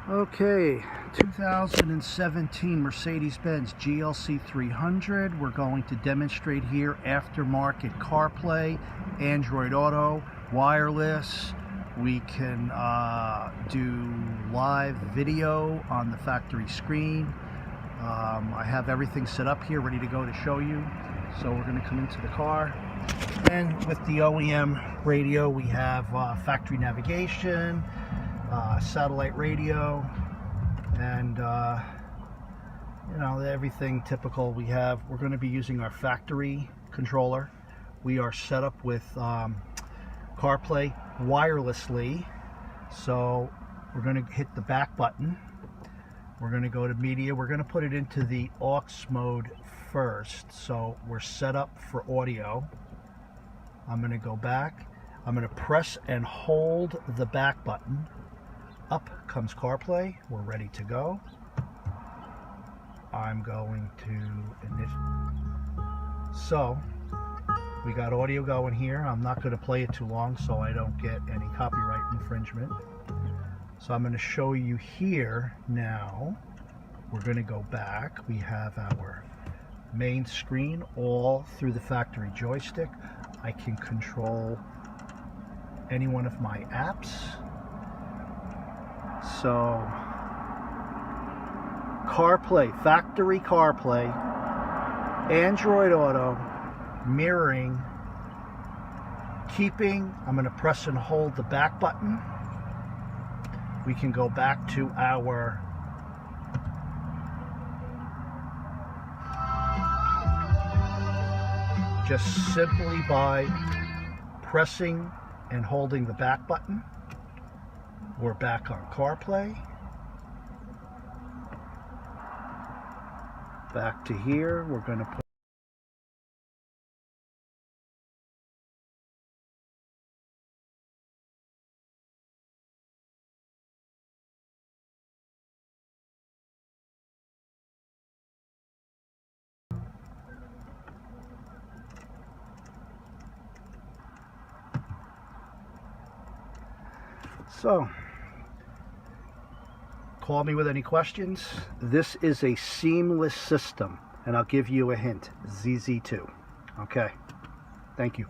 Okay, 2017 Mercedes-Benz GLC 300. We're going to demonstrate here aftermarket CarPlay, Android Auto, wireless. We can do live video on the factory screen. I have everything set up here, ready to go to show you. So we're going to come into the car. And with the OEM radio, we have factory navigation, satellite radio, and you know, everything typical we have. We're going to be using our factory controller. We are set up with CarPlay wirelessly, so we're going to hit the back button. We're going to go to media. We're going to put it into the aux mode first, so we're set up for audio. I'm going to go back. I'm going to press and hold the back button. Up comes CarPlay. We're ready to go. I'm going to so we got audio going here. I'm not going to play it too long so I don't get any copyright infringement. So I'm going to show you here now. We're going to go back. We have our main screen all through the factory joystick. I can control any one of my apps. So CarPlay, factory CarPlay, Android Auto, mirroring, keeping. I'm going to press and hold the back button. We can go back to our just simply by pressing and holding the back button. We're back on CarPlay. Back to here. We're going to put so call me with any questions. This is a seamless system, and I'll give you a hint. ZZ2. Okay. Thank you.